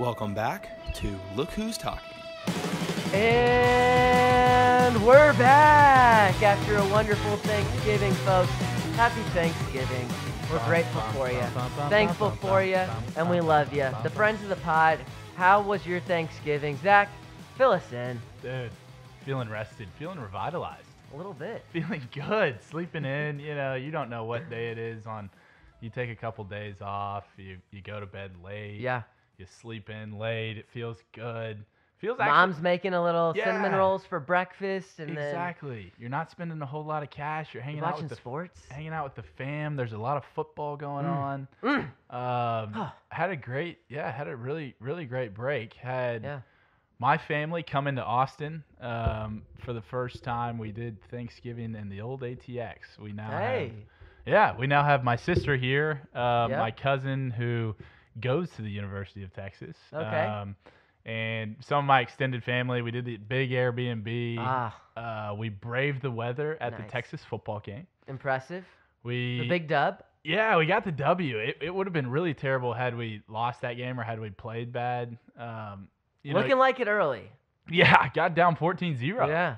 Welcome back to Look Who's Talking. And we're back after a wonderful Thanksgiving, folks. Happy Thanksgiving. We're grateful for you, thankful for you, and we love you. The friends of the pod, how was your Thanksgiving? Zach, fill us in. Dude, feeling rested, feeling revitalized. A little bit. Feeling good, sleeping in. You don't know what day it is on. You take a couple days off, you go to bed late. Yeah. You sleep in late. It feels good. Mom's making a little cinnamon rolls for breakfast, and exactly. You're not spending a whole lot of cash. You're hanging out with the sports, hanging out with the fam. There's a lot of football going on. Had a really really great break. My family come into Austin for the first time. We did Thanksgiving in the old ATX. We now have my sister here, my cousin who goes to the University of Texas. Okay. And some of my extended family. We did the big Airbnb. We braved the weather at the Texas football game. Impressive. The big dub. Yeah, we got the W. It would have been really terrible had we lost that game or had we played bad. Looking like it early. Yeah, got down 14-0. Yeah.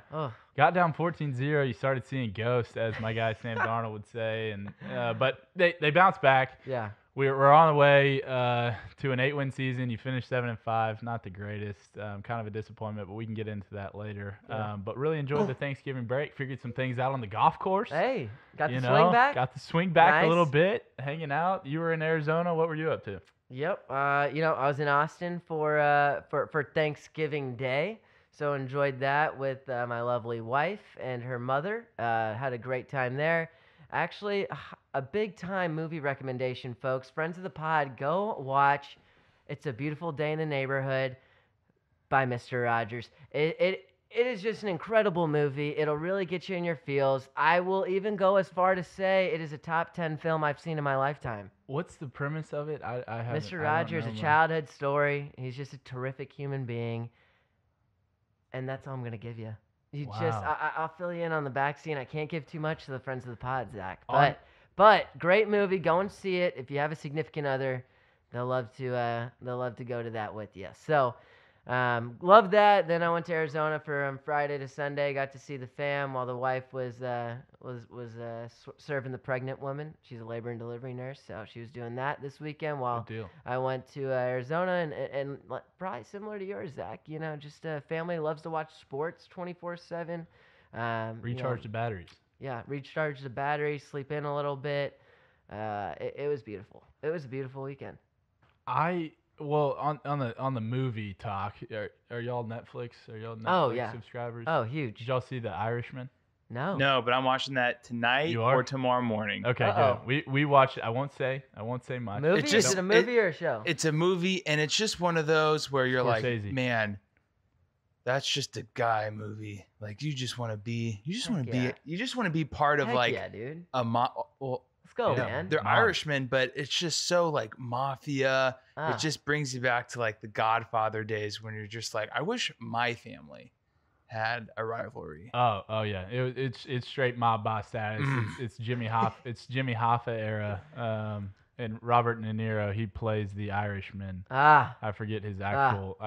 Got down 14-0. You started seeing ghosts, as my guy Sam Darnold would say. And but they bounced back. Yeah. We're on the way to an 8-win season. You finished 7-5. Not the greatest. Kind of a disappointment, but we can get into that later. Yeah. But really enjoyed the Thanksgiving break. Figured some things out on the golf course. Hey, got the swing back? Got the swing back a little bit. Hanging out. You were in Arizona. What were you up to? Yep. I was in Austin for Thanksgiving Day. So enjoyed that with my lovely wife and her mother. Had a great time there. Actually, a big-time movie recommendation, folks. Friends of the pod, go watch It's a Beautiful Day in the Neighborhood by Mr. Rogers. It is just an incredible movie. It'll really get you in your feels. I will even go as far to say it is a top 10 film I've seen in my lifetime. What's the premise of it? I haven't. Mr. Rogers, a childhood story. He's just a terrific human being. And that's all I'm going to give you. I'll fill you in on the back scene. I can't give too much to the friends of the pod, Zach. But great movie. Go and see it. If you have a significant other, they'll love to go to that with you. So, love that. Then I went to Arizona for Friday to Sunday. Got to see the fam while the wife was serving the pregnant woman. She's a labor and delivery nurse, so she was doing that this weekend while I went to Arizona and probably similar to yours, Zach. Just a family loves to watch sports 24/7. Recharge the batteries. Yeah, recharge the batteries, sleep in a little bit. It was beautiful. It was a beautiful weekend. Well, on the movie talk, are y'all Netflix? Are y'all Netflix subscribers? Oh, huge. Did y'all see The Irishman? No, but I'm watching that tonight or tomorrow morning. Okay, good. We watched it. I won't say much. Movie? Is it a movie or a show? It's a movie, and it's just one of those where you're like, man, that's just a guy movie. Like you just want to be part of dude. Let's go, man. They're Irishmen, but it's just so like mafia. It just brings you back to like the Godfather days when you're just like, I wish my family had a rivalry. Oh yeah. It's straight mob boss status. It's Jimmy Hoffa era. And Robert De Niro, he plays the Irishman. I forget his actual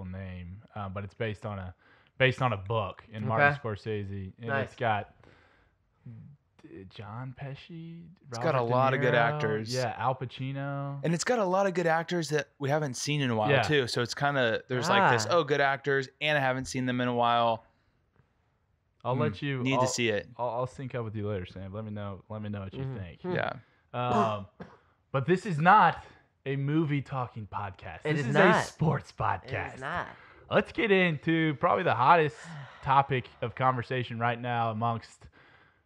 name. But it's based on a book in Martin Scorsese. And it's got John Pesci. It's got a lot of good actors. Yeah, Al Pacino. And it's got a lot of good actors that we haven't seen in a while too. So it's kind of there's like this good actors, and I haven't seen them in a while. I'll let you to see it. I'll sync up with you later, Sam. Let me know what you think. Yeah. But this is not a movie talking podcast. This is a sports podcast. It is not. Let's get into probably the hottest topic of conversation right now amongst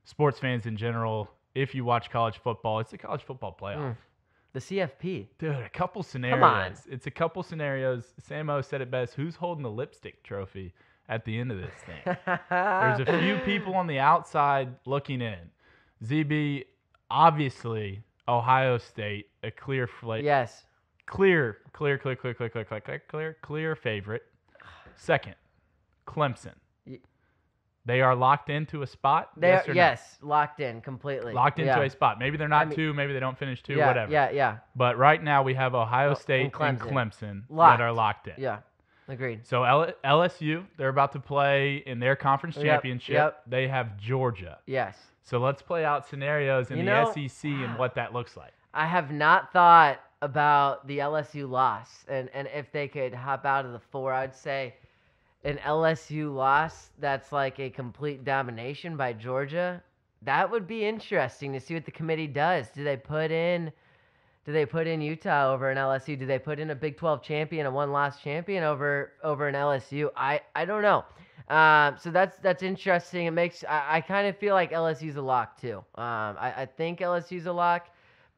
sports fans in general. If you watch college football, it's the college football playoff. The CFP. Dude, a couple scenarios. Come on. It's a couple scenarios. Sam-O said it best. Who's holding the lipstick trophy at the end of this thing? There's a few people on the outside looking in. ZB, obviously, Ohio State, a clear Yes. Clear favorite. Second, Clemson. They are locked into a spot? Yes, locked in completely. Locked into a spot. Maybe they're not 2, maybe they don't finish 2, whatever. Yeah. But right now we have Ohio State and Clemson that are locked in. Yeah, agreed. So LSU, they're about to play in their conference championship. Yep. They have Georgia. Yes. So let's play out scenarios in the SEC and what that looks like. I have not thought about the LSU loss and if they could hop out of the 4. I'd say an LSU loss that's like a complete domination by Georgia. That would be interesting to see what the committee does. Do they put in Utah over an LSU? Do they put in a Big 12 champion, a one-loss champion over an LSU? I don't know. So that's interesting. It makes I kind of feel like LSU's a lock too. I think LSU's a lock,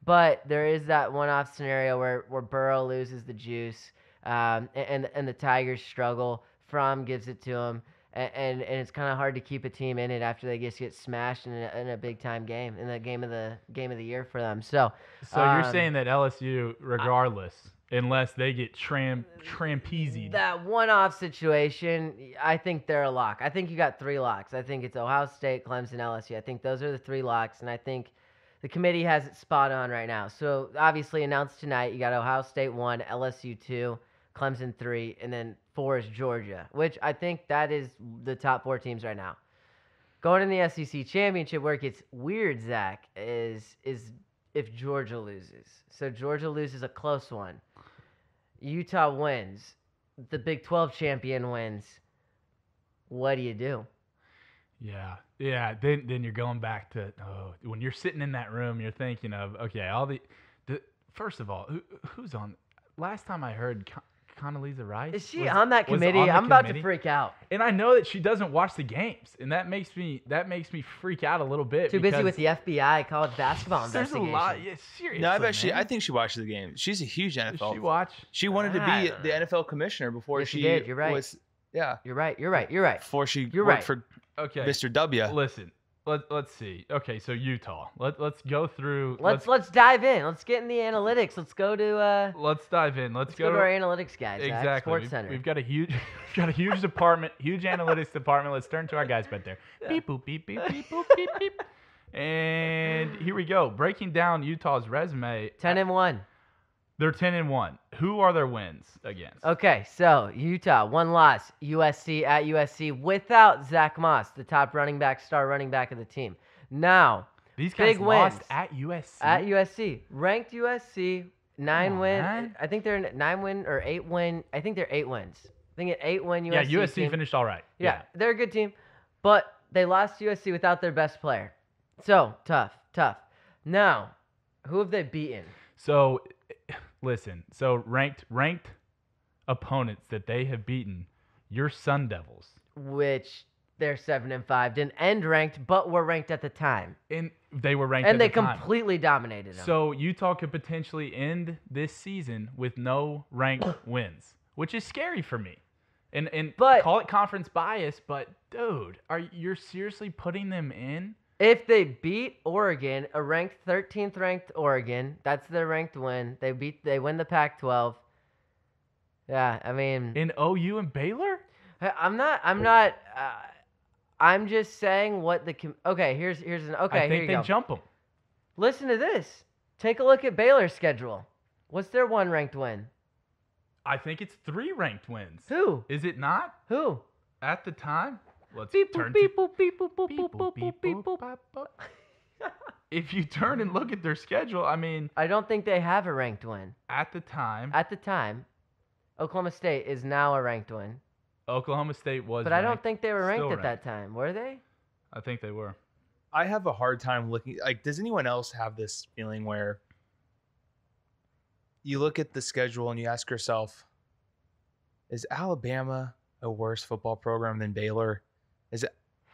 but there is that one-off scenario where Burrow loses the juice, and the Tigers struggle. Fromm gives it to him, and it's kind of hard to keep a team in it after they just get smashed in a big-time game, in the game of the year for them. So you're saying that LSU, regardless, unless they get trampezied. That one-off situation, I think they're a lock. I think you got 3 locks. I think it's Ohio State, Clemson, LSU. I think those are the 3 locks, and I think the committee has it spot on right now. So obviously announced tonight, you got Ohio State 1, LSU 2, Clemson 3, and then 4 is Georgia, which I think that is the top 4 teams right now. Going in the SEC championship, where it gets weird, Zach, is if Georgia loses. So Georgia loses a close one. Utah wins. The Big 12 champion wins. What do you do? Yeah. Then you're going back to when you're sitting in that room, you're thinking of first of all, who's on? Last time I heard, Condoleezza Rice. Is she on that committee? I'm about to freak out. And I know that she doesn't watch the games, and that makes me freak out a little bit. Too busy with the FBI college basketball investigation. There's a lot. Yeah, seriously. No, I think she watches the game. She's a huge NFL. Does she watch? She wanted to be the NFL commissioner before she did. You're right. You're right. Before she worked for Mr. W. Listen. Let's see. Okay, so Utah. Let's go through. Let's dive in. Let's get in the analytics. Let's go to. Let's dive in. Let's go to our analytics guys. Exactly. Sports Center. We've got a huge department, huge analytics department. Let's turn to our guys back there. Yeah. Beep boop beep beep beep boop beep beep. And here we go. Breaking down Utah's resume. 10-1. They're 10-1. Who are their wins against? Okay, so Utah, 1 loss. USC at USC without Zach Moss, the top star running back of the team. Now, these guys big lost wins at USC. At USC, ranked USC, 9 win. Man. I think they're 9 win or 8 win. I think they're 8 wins. I think an 8-win USC. Yeah, USC team. finished all right. Yeah, they're a good team, but they lost to USC without their best player. So tough. Now, who have they beaten? So. Listen, so ranked opponents that they have beaten, your Sun Devils. Which they're 7-5, didn't end ranked, but were ranked at the time. And they were ranked and at the time. And they completely dominated them. So Utah could potentially end this season with no ranked wins, which is scary for me. But call it conference bias, but dude, you're seriously putting them in? If they beat Oregon, a 13th ranked Oregon, that's their ranked win. They win the Pac-12. Yeah, I mean. In OU and Baylor? I'm just saying what okay, here's an okay. I think they jump them. Listen to this. Take a look at Baylor's schedule. What's their 1 ranked win? I think it's 3 ranked wins. Who? Is it not? Who? At the time? Let's turn If you turn and look at their schedule, I mean, I don't think they have a ranked win. At the time, Oklahoma State is now a ranked win. Oklahoma State was, but ranked, I don't think they were ranked at that time. Were they? I think they were. I have a hard time looking. Like, does anyone else have this feeling where you look at the schedule and you ask yourself, is Alabama a worse football program than Baylor?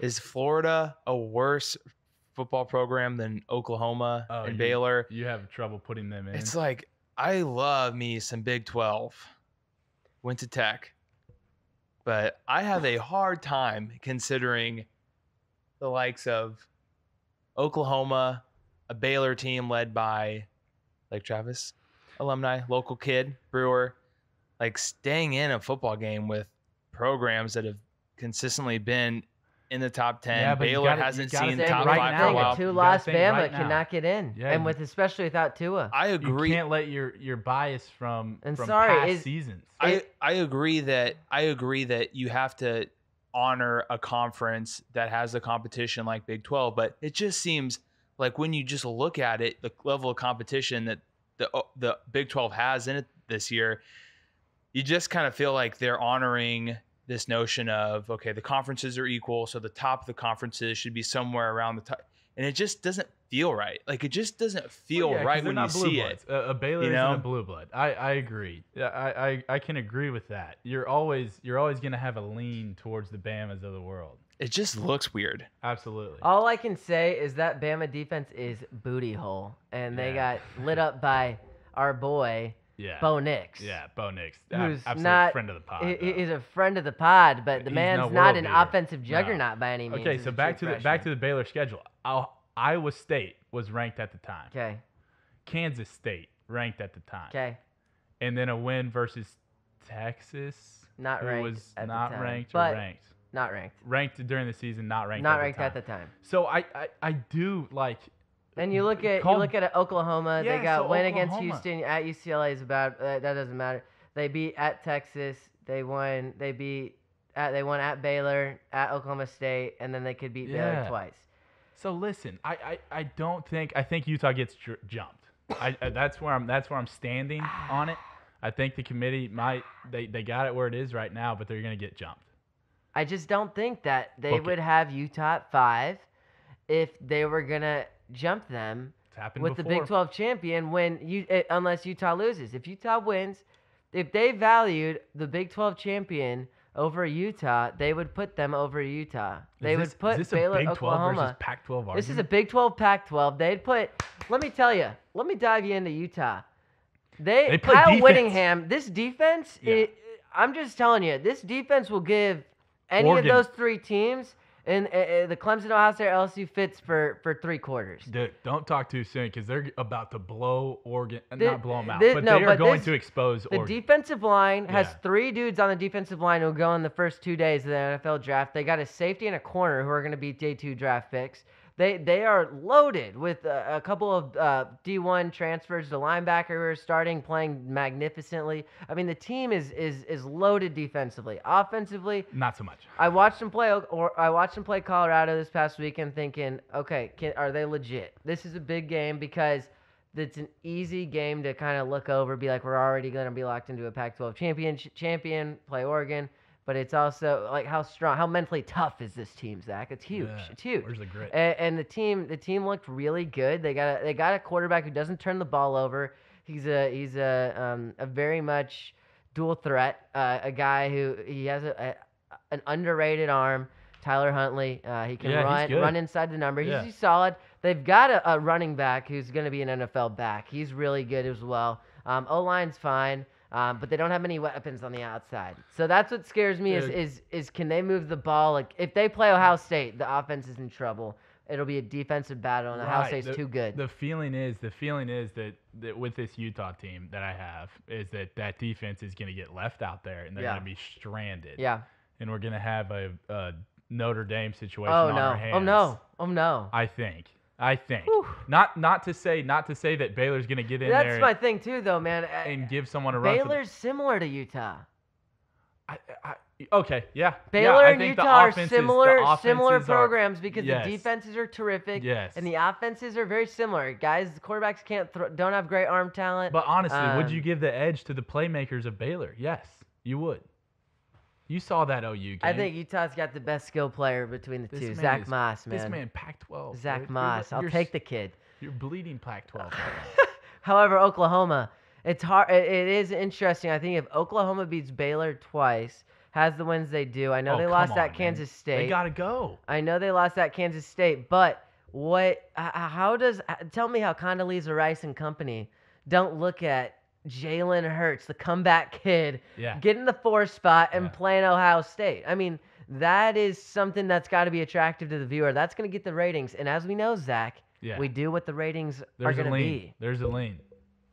Is Florida a worse football program than Oklahoma and Baylor? You have trouble putting them in. It's like, I love me some Big 12. Went to Tech. But I have a hard time considering the likes of Oklahoma, a Baylor team led by Lake Travis alumni, local kid, Brewer, like staying in a football game with programs that have consistently been in the top 10. Yeah, but Baylor hasn't seen top right 5 now. for a while. A two-loss Bama right now. cannot get in, Yeah, and with especially without Tua. I agree. You can't let your bias from sorry, past seasons. I agree that you have to honor a conference that has a competition like Big 12, but it just seems like when you just look at it, the level of competition that the Big 12 has in it this year, you just kind of feel like they're honoring this notion of, okay, the conferences are equal, so the top of the conferences should be somewhere around the top. And it just doesn't feel right. Like, it just doesn't feel right when you see it. A Baylor isn't a blue blood. I agree. I can agree with that. You're always going to have a lean towards the Bamas of the world. It just looks weird. Absolutely. All I can say is that Bama defense is booty hole, and they got lit up by our boy, Bo Nix. Yeah, Bo Nix. Who's absolute not friend of the pod. He's a friend of the pod, but the man's not an offensive juggernaut by any means. Okay, so back to the Baylor schedule. Iowa State was ranked at the time. Okay. Kansas State ranked at the time. Okay. And then a win versus Texas. Not ranked. Was at not the time, ranked but or ranked. Not ranked. Ranked during the season, not ranked. Not ranked at the time. So I do like. And you look at Oklahoma. Yeah, they got so win against Oklahoma. Houston at UCLA is about that doesn't matter. They beat at Texas. They won. They won at Baylor, at Oklahoma State, and then they could beat Baylor twice. So listen, I don't think Utah gets jumped. That's where I'm standing on it. I think the committee they got it where it is right now, but they're gonna get jumped. I just don't think that they would have Utah at 5 if they were gonna jump them with the Big 12 champion unless Utah loses. If Utah wins, if they valued the Big 12 champion over Utah, they would put them over Utah. They would put Baylor, Big 12 Oklahoma. versus Pac-12 argument? This is a Big 12, Pac-12. They'd put. Let me tell you. Let me dive you into Utah. They play Kyle defense. Whittingham. This defense. Yeah. I'm just telling you. This defense will give any Oregon. of those 3 teams. And the Clemson, Ohio State, LSU fits for 3 quarters. Dude, don't talk too soon because they're about to blow Oregon. Not blow them out, but they are going to expose Oregon. The defensive line has 3 dudes on the defensive line who go in the first 2 days of the NFL draft. They got a safety and a corner who are going to be day 2 draft picks. They are loaded with a couple of D1 transfers. The linebacker who are starting, playing magnificently. I mean, the team is loaded defensively. Offensively, not so much. I watched them play Colorado this past weekend, thinking, okay, are they legit? This is a big game because it's an easy game to kind of look over, be like, we're already going to be locked into a Pac-12 champion, play Oregon. But it's also like how mentally tough is this team, Zach? It's huge. Yeah. It's huge. Where's the grit? And the team looked really good. They got a quarterback who doesn't turn the ball over. He's a very much dual threat. A guy who he has an underrated arm. Tyler Huntley. He can run inside the number. He's solid. They've got a running back who's going to be an NFL back. He's really good as well. O-line's fine. But they don't have any weapons on the outside. So that's what scares me is can they move the ball? Like, if they play Ohio State, the offense is in trouble. It'll be a defensive battle, and Ohio State's too good. The feeling is that with this Utah team that I have is that defense is going to get left out there, and they're going to be stranded. Yeah. And we're going to have a Notre Dame situation on our hands. Oh, no. I think. Whew. Not to say that Baylor's going to get in there. That's my thing too, though, man. And give someone a run. Baylor's similar to Utah. Okay, yeah. Baylor and Utah are similar programs programs because the defenses are terrific. Yes. And the offenses are very similar. Guys, the quarterbacks don't have great arm talent. But honestly, would you give the edge to the playmakers of Baylor? Yes, you would. You saw that OU game. I think Utah's got the best skill player between the two. Zach Moss, man. This man, Pac-12. Zach Moss. I'll take the kid. You're bleeding Pac-12. However, Oklahoma, it's hard. It is interesting. I think if Oklahoma beats Baylor twice, has the wins they do. I know they lost at Kansas State. They gotta go. I know they lost at Kansas State, but tell me how Condoleezza Rice and company don't look at Jalen Hurts, the comeback kid, getting the 4 spot and playing Ohio State. I mean, that is something that's got to be attractive to the viewer. That's going to get the ratings. And as we know, Zach, we do what the ratings are going to be. There's a lean.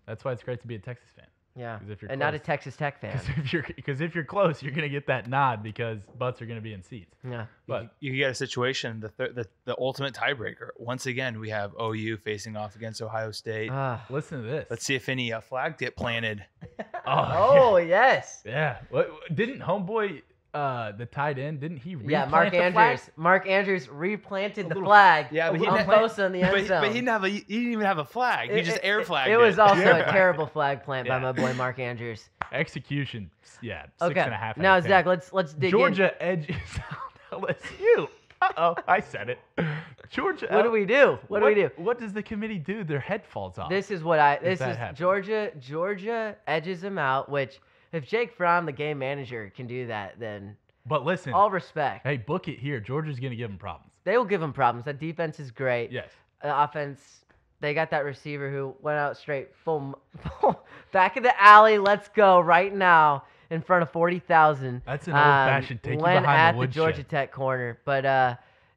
That's why it's great to be a Texas fan. Yeah, if you're and close, not a Texas Tech fan. Because if you're close, you're gonna get that nod because butts are gonna be in seats. Yeah, but you get a situation, the ultimate tiebreaker. Once again, we have OU facing off against Ohio State. Listen to this. Let's see if any flags get planted. Oh, yes. Yeah. What didn't homeboy the tight end? Didn't he? Yeah, Mark replant the Andrews. flag? Mark Andrews replanted the flag. Yeah, but he on didn't- Bosa in the end zone. But he didn't even have a flag. He just air flagged It was also a terrible flag plant by Yeah. my boy Mark Andrews. Execution. Yeah. Okay. 6.5. Now, Zach, let's dig in. Georgia edges out LSU. I said it. Georgia. What do we do? What do we do? What does the committee do? Their head falls off. This is happens. Georgia edges him out, which if Jake Fromm, the game manager, can do that, then But listen. all respect. Hey, book it here. Georgia's going to give them problems. They will give him problems. That defense is great. Yes. Offense, they got that receiver who went out straight full back of the alley. Let's go right now in front of 40,000. That's an old-fashioned take you When behind at the the woodshed. Georgia Tech corner, but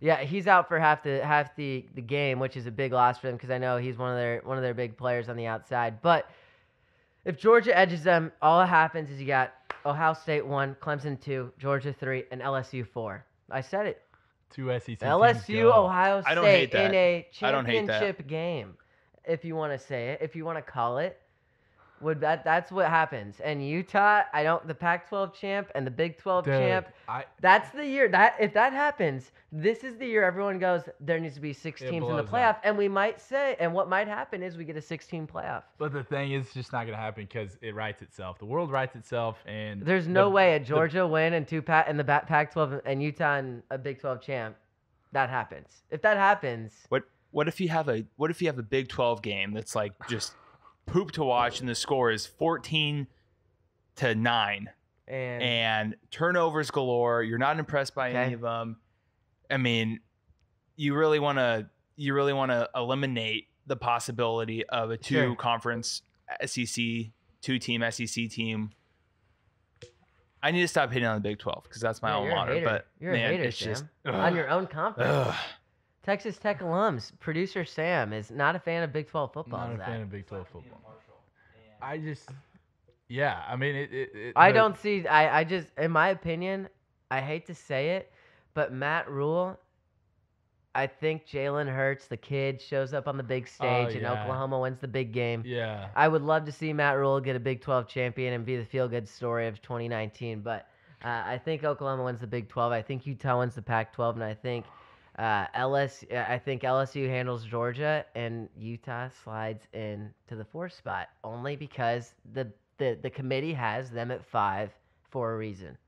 yeah, he's out for half the game, which is a big loss for them because I know he's one of their big players on the outside. But if Georgia edges them, all that happens is you got Ohio State 1, Clemson 2, Georgia 3, and LSU 4. I said it. 2 SEC teams LSU, go. Ohio I don't hate State in that. a I don't hate that. championship game, if you want to say it, if you want to call it. That's what happens. And Utah, the Pac-12 champ and the Big 12 champ. That's the year if that happens, this is the year everyone goes, there needs to be 6 teams in the blows playoff. up. And we might say, and what might happen is we get a 16 playoff. But the thing is, it's just not going to happen because it writes itself. The world writes itself, and There's no way a Georgia win and two in the Pac-12 and Utah and a Big 12 champ. That happens. If that happens, What if you have a Big 12 game that's like just poop to watch and the score is 14-9 and turnovers galore? You're not impressed by any of them. I mean, you really want to eliminate the possibility of a two-conference SEC, two-team SEC team. I need to stop hitting on the Big 12 because that's my alma mater. But you're man, a hater, it's Sam. just On your own conference. Texas Tech alums, producer Sam is not a fan of Big 12 football. Not a fan of Big 12 football. I just, yeah. I mean, don't see. I just, in my opinion, I hate to say it, but Matt Rule. I think Jalen Hurts, the kid, shows up on the big stage and Oklahoma wins the big game. Yeah. I would love to see Matt Rule get a Big 12 champion and be the feel-good story of 2019. But I think Oklahoma wins the Big 12. I think Utah wins the Pac-12, and I think LSU handles Georgia, and Utah slides in to the 4th spot only because the committee has them at 5 for a reason.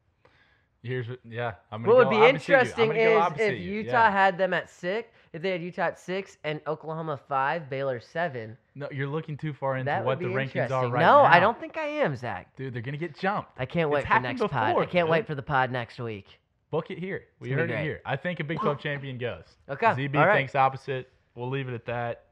What would be interesting is if Utah had them at 6, if they had Utah at 6 and Oklahoma 5, Baylor 7. No, you're looking too far into That what would the be rankings are right now. No, now. I don't think I am, Zach. Dude, they're gonna get jumped. I can't wait for next pod. I can't wait for the pod next week. Book it here. We heard it here. I think a Big 12 champion goes. Okay. ZB thinks opposite. We'll leave it at that.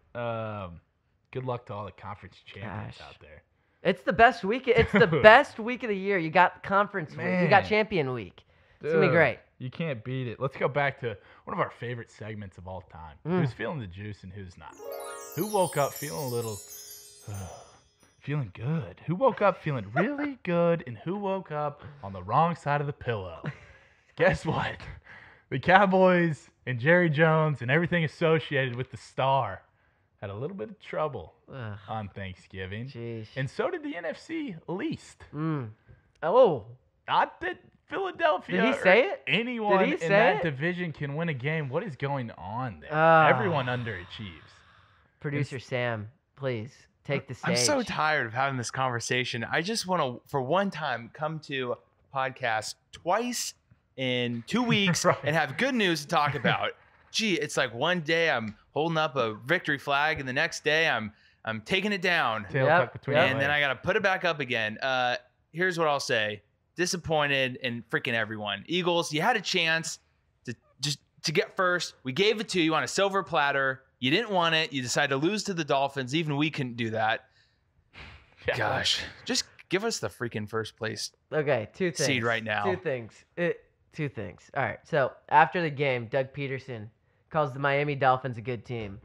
Good luck to all the conference champions out there. It's the best week. It's the best week of the year. You got conference week. You got champion week. It's going to be great. You can't beat it. Let's go back to one of our favorite segments of all time. Who's feeling the juice and who's not? Who woke up feeling a little, feeling good? Who woke up feeling really good? And who woke up on the wrong side of the pillow? Guess what? The Cowboys and Jerry Jones and everything associated with the star had a little bit of trouble on Thanksgiving. Jeez. And so did the NFC least. Oh. Not that Philadelphia Did he say it? Anyone in that division can win a game. What is going on there? Everyone underachieves. Producer Sam, please take the stage. I'm so tired of having this conversation. I just want to, for one time, come to a podcast twice in 2 weeks and have good news to talk about. Gee, it's like one day I'm holding up a victory flag and the next day I'm taking it down. Tail tucked between and then I got to put it back up again. Here's what I'll say. Disappointed in freaking everyone. Eagles, you had a chance to get first. We gave it to you on a silver platter. You didn't want it. You decided to lose to the Dolphins. Even we couldn't do that. Yeah. Gosh, just give us the freaking first place. Okay, 2 things. Seed right now. 2 things. 2 things. All right. So after the game, Doug Peterson calls the Miami Dolphins a good team.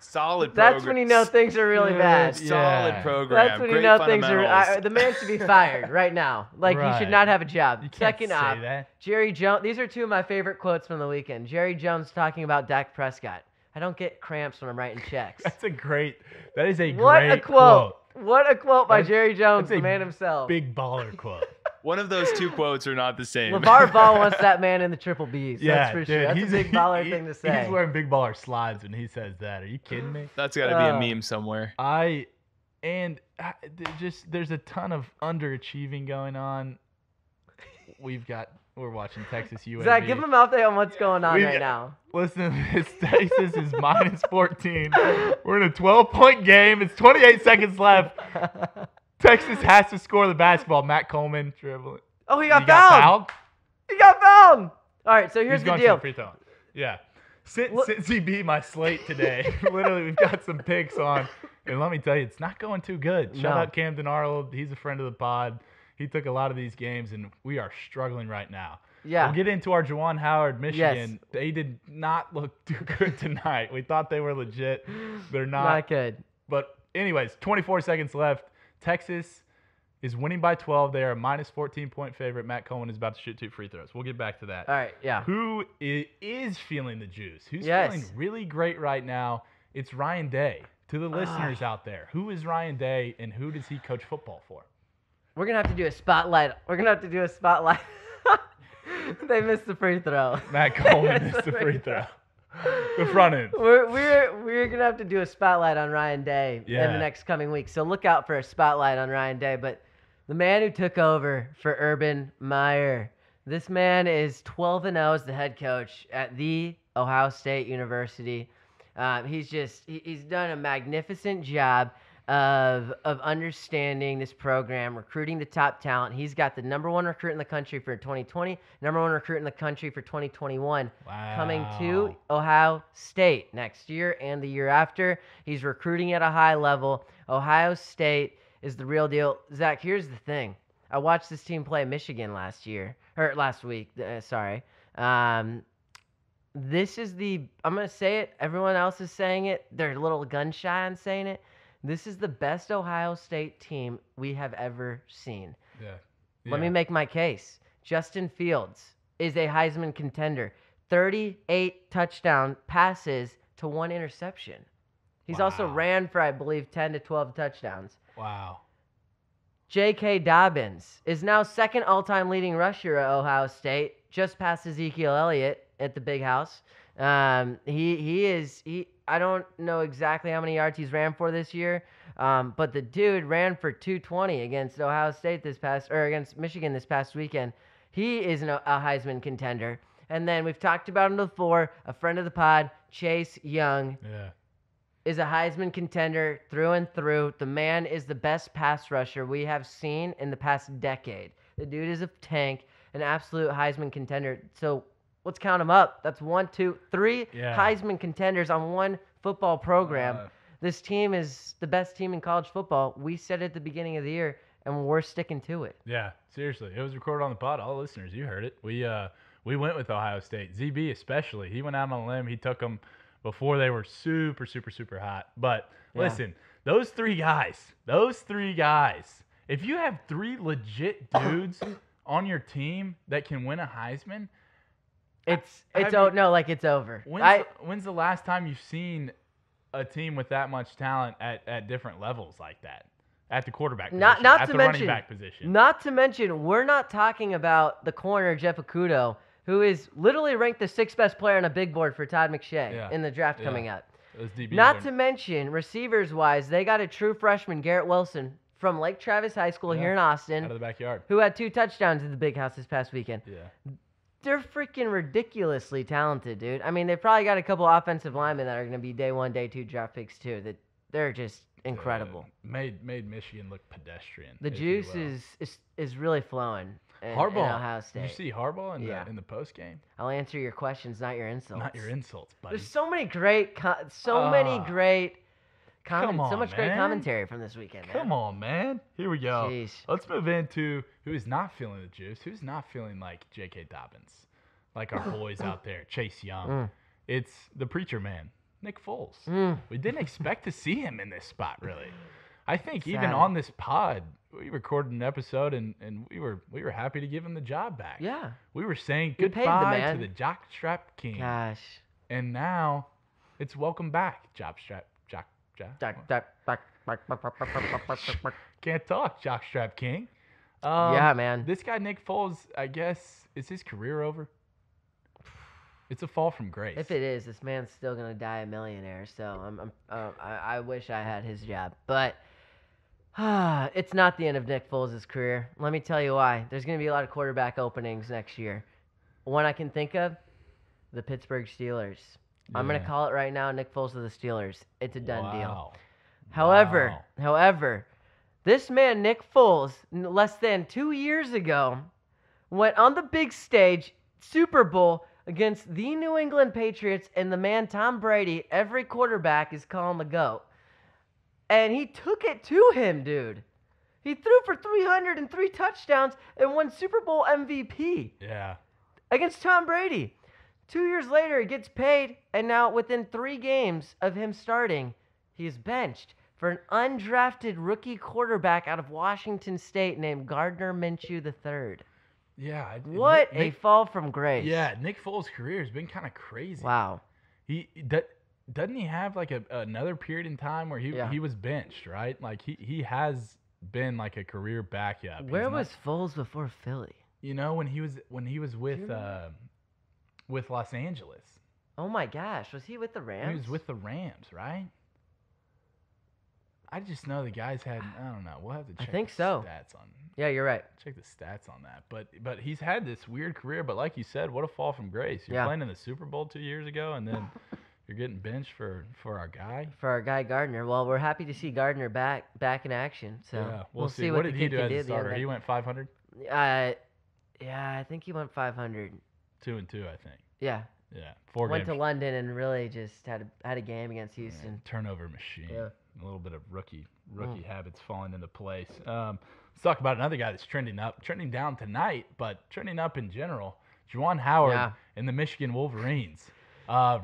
Solid program. That's when you know things are really bad. Solid program. That's when Great you know things fundamentals. are. The man should be fired right now. Like he should not have a job. You can't Second say off, that. Jerry Jones. These are two of my favorite quotes from the weekend. Jerry Jones talking about Dak Prescott. I don't get cramps when I'm writing checks. That is a What great a quote. What a quote by That's- Jerry Jones, that's the a man himself. Big baller quote. One of those two quotes are not the same. LeVar Ball wants that man in the triple Bs. Yeah, That's for sure. dude, That's he's a big baller thing to say. He's wearing big baller slides when he says that. Are you kidding me? That's got to be a meme somewhere. There's a ton of underachieving going on. We're watching Texas UAB. Zach, give him an update on what's going on right now. Listen to this. Texas is minus 14. We're in a 12-point game. It's 28 seconds left. Texas has to score the basketball. Matt Coleman dribbling. Oh, he got fouled. He got fouled. All right, so here's He's the going deal. to the free throw. Yeah. Since he beat my slate today, literally we've got some picks on. And let me tell you, it's not going too good. Shout out Camden Arnold. He's a friend of the pod. He took a lot of these games, and we are struggling right now. Yeah. We'll get into our Juwan Howard, Michigan. Yes. They did not look too good tonight. We thought they were legit. They're not. Not good. But anyways, 24 seconds left. Texas is winning by 12. They are a minus 14-point favorite. Matt Coleman is about to shoot 2 free throws. We'll get back to that. All right, yeah. Who is feeling the juice? Who's feeling really great right now? It's Ryan Day. To the listeners out there, who is Ryan Day, and who does he coach football for? We're going to have to do a spotlight. They missed the free throw. Matt Coleman missed the free throw. The front end. We're gonna have to do a spotlight on Ryan Day in the next coming week. So look out for a spotlight on Ryan Day. But the man who took over for Urban Meyer, this man is 12-0 as the head coach at the Ohio State University. He's done a magnificent job of understanding this program, recruiting the top talent. He's got the number 1 recruit in the country for 2020, number 1 recruit in the country for 2021, coming to Ohio State next year and the year after. He's recruiting at a high level. Ohio State is the real deal. Zach, here's the thing. I watched this team play Michigan last week. This is I'm going to say it. Everyone else is saying it. They're a little gun shy on saying it. This is the best Ohio State team we have ever seen. Yeah. Let me make my case. Justin Fields is a Heisman contender. 38 touchdown passes to 1 interception. He's also ran for, I believe, 10 to 12 touchdowns. Wow. J.K. Dobbins is now second all-time leading rusher at Ohio State, just past Ezekiel Elliott at the Big House. I don't know exactly how many yards he's ran for this year, but the dude ran for 220 against Ohio State against Michigan this past weekend. He is a Heisman contender. And then we've talked about him before. A friend of the pod, Chase Young, is a Heisman contender through and through. The man is the best pass rusher we have seen in the past decade. The dude is a tank, an absolute Heisman contender. So let's count them up. That's 1, 2, 3 Heisman contenders on one football program. This team is the best team in college football. We said it at the beginning of the year, and we're sticking to it. Yeah, seriously. It was recorded on the pod. All the listeners, you heard it. We went with Ohio State. ZB especially. He went out on a limb. He took them before they were super, super, super hot. But listen, those three guys, if you have 3 legit dudes on your team that can win a Heisman, it's over. When's the last time you've seen a team with that much talent at different levels like that? At the quarterback position, at the running back position. Not to mention, we're not talking about the corner, Jeff Okudah, who is literally ranked the 6th best player on a big board for Todd McShay in the draft coming up. Not to mention, receivers-wise, they got a true freshman, Garrett Wilson, from Lake Travis High School here in Austin. Out of the backyard. Who had 2 touchdowns at the Big House this past weekend. Yeah. They're freaking ridiculously talented, dude. I mean, they've probably got a couple offensive linemen that are going to be day 1, day 2 draft picks, too. That they're just incredible. Made Michigan look pedestrian. The juice is really flowing in Ohio State. Did you see Harbaugh in the post game? I'll answer your questions, not your insults. Not your insults, buddy. There's so many great great commentary from this weekend. Man. Come on, man. Here we go. Jeez. Let's move into who is not feeling the juice. Who's not feeling like J.K. Dobbins, like our boys out there, Chase Young. It's the preacher man, Nick Foles. We didn't expect to see him in this spot, really. I think even Sad. on this pod, we recorded an episode and we were happy to give him the job back. Yeah. We were saying We paid the goodbye man. to the jockstrap king. Gosh. And now it's welcome back, jockstrap. Can't talk, jockstrap king. Yeah, man. This guy, Nick Foles, I guess, is his career over? It's a fall from grace. If it is, this man's still gonna die a millionaire. So I wish I had his job, but it's not the end of Nick Foles' career. Let me tell you why. There's gonna be a lot of quarterback openings next year. One I can think of, the Pittsburgh Steelers. I'm gonna call it right now. Nick Foles to the Steelers. It's a done deal. However, this man Nick Foles, less than 2 years ago, went on the big stage, Super Bowl, against the New England Patriots, and the man Tom Brady, every quarterback is calling the GOAT. And he took it to him, dude. He threw for 303 touchdowns and won Super Bowl MVP. Yeah. Against Tom Brady. 2 years later, he gets paid, and now within 3 games of him starting, he's benched for an undrafted rookie quarterback out of Washington State named Gardner Minshew III. Yeah. What a fall from grace. Yeah, Nick Foles' career has been kind of crazy. Wow. Doesn't he have like another period in time where he was benched, right? Like he has been like a career backup. Where was Foles before Philly? You know, when he was with Los Angeles. Oh my gosh, was he with the Rams? He was with the Rams, right? I just know the guys had, I don't know. We'll have to check stats on. Yeah, you're right. Check the stats on that. But he's had this weird career, but like you said, what a fall from grace. You're playing in the Super Bowl 2 years ago, and then you're getting benched for our guy. For our guy Gardner. Well, we're happy to see Gardner back in action. So yeah, we'll see what did he do as a starter? He went 500? Yeah, I think he went 500. 2-2, I think. Yeah. Yeah, 4 Went games. to London and really just had a game against Houston. Yeah, turnover machine. Yeah. A little bit of rookie habits falling into place. Let's talk about another guy that's trending down tonight, but trending up in general. Juwan Howard and the Michigan Wolverines.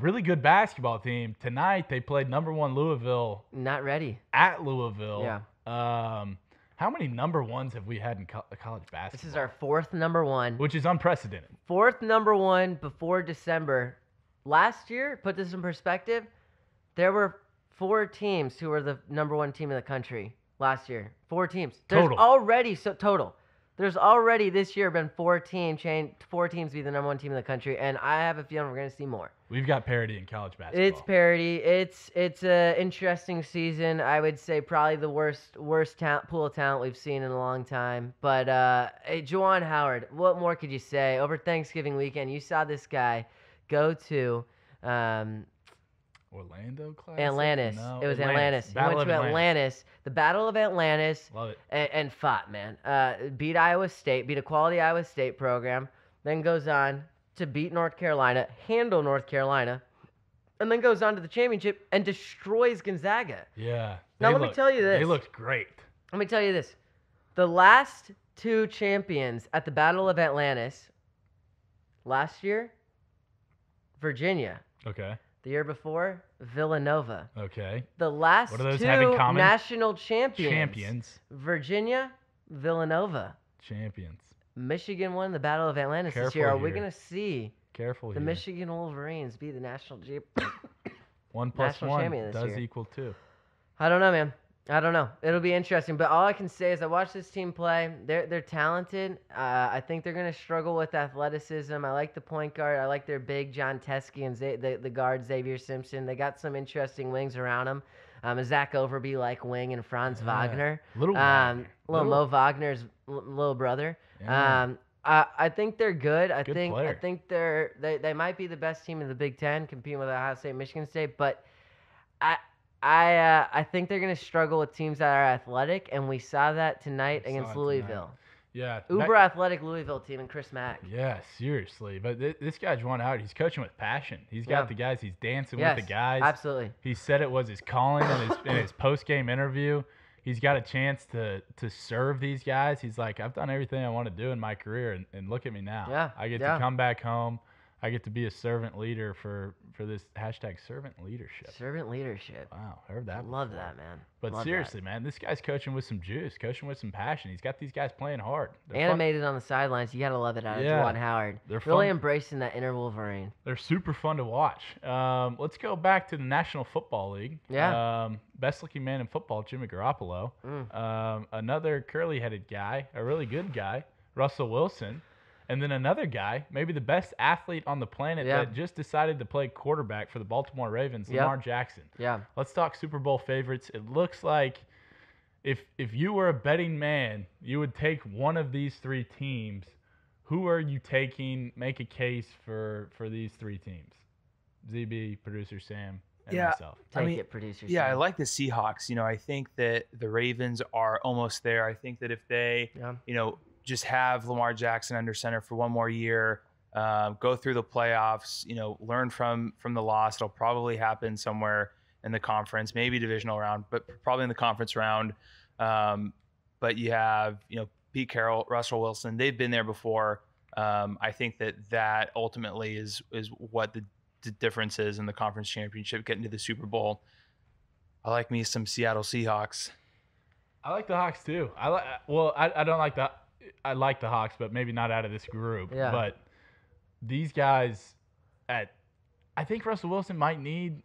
Really good basketball team. Tonight they played number 1 Louisville. Not ready. At Louisville. Yeah. How many number 1s have we had in college basketball? This is our 4th number 1. Which is unprecedented. 4th number 1 before December. Last year, put this in perspective, there were 4 teams who were the number 1 team in the country last year. 4 teams. There's already this year been 4 teams be the number 1 team in the country, and I have a feeling we're going to see more. We've got parity in college basketball. It's parity. It's an interesting season. I would say probably the worst pool of talent we've seen in a long time. But hey, Juwan Howard, what more could you say? Over Thanksgiving weekend, you saw this guy go to Orlando Classic? Atlantis. No, it was Atlantis. He went to Atlantis. The Battle of Atlantis. Love it. And fought, man. Beat Iowa State, beat a quality Iowa State program, then goes on to beat North Carolina, handle North Carolina, and then goes on to the championship and destroys Gonzaga. Yeah. Now let me tell you this. They looked great. Let me tell you this. The last 2 champions at the Battle of Atlantis last year, Virginia. Okay. The year before, Villanova. Okay. The last what do those 2 have in common? national champions. Virginia, Villanova. Champions. Michigan won the Battle of Atlantis this year. Are we going to see the Michigan Wolverines be the national champion? 1 + 1 does equal 2. I don't know, man. I don't know. It'll be interesting. But all I can say is I watched this team play. They're talented. I think they're going to struggle with athleticism. I like the point guard. I like their big John Teskey and the guard Xavier Simpson. They got some interesting wings around them. A Zach Overby like wing and Franz Wagner. Little Mo Wagner's little brother. Yeah. I think they're good. I player. think they might be the best team in the Big Ten, competing with Ohio State, Michigan State. But I think they're going to struggle with teams that are athletic, and we saw that tonight against Louisville. Yeah. Athletic Louisville team and Chris Mack. Yeah, seriously. But this guy's Juwan Howard. He's coaching with passion. He's got the guys. He's dancing with the guys. Absolutely. He said it was his calling in his post-game interview. He's got a chance to serve these guys. He's like, I've done everything I want to do in my career, and look at me now. Yeah. I get to come back home. I get to be a servant leader for this hashtag servant leadership. Servant leadership. Wow, heard that. Love before. that, man. But Love seriously, man, this guy's coaching with some juice, coaching with some passion. He's got these guys playing hard. They're Animated on the sidelines. You got to love it out of Juwan Howard. They're really fun. embracing that inner Wolverine. They're super fun to watch. Let's go back to the National Football League. Yeah. Best looking man in football, Jimmy Garoppolo. Another curly-headed guy, a really good guy, Russell Wilson. And then another guy, maybe the best athlete on the planet that just decided to play quarterback for the Baltimore Ravens, Lamar Jackson. Yeah. Let's talk Super Bowl favorites. It looks like if you were a betting man, you would take one of these three teams. Who are you taking? Make a case for these three teams. ZB, producer Sam, and myself. Take it, producer Sam. Yeah, I like the Seahawks. I think that the Ravens are almost there. I think that if they, just have Lamar Jackson under center for one more year, go through the playoffs, learn from the loss. It'll probably happen somewhere in the conference, maybe divisional round, but probably in the conference round. But you have, Pete Carroll, Russell Wilson. They've been there before. I think that ultimately is what the difference is in the conference championship, getting to the Super Bowl. I like me some Seattle Seahawks. I like the Hawks too. I don't like the. I like the Hawks, but maybe not out of this group. Yeah. But these guys, I think Russell Wilson might need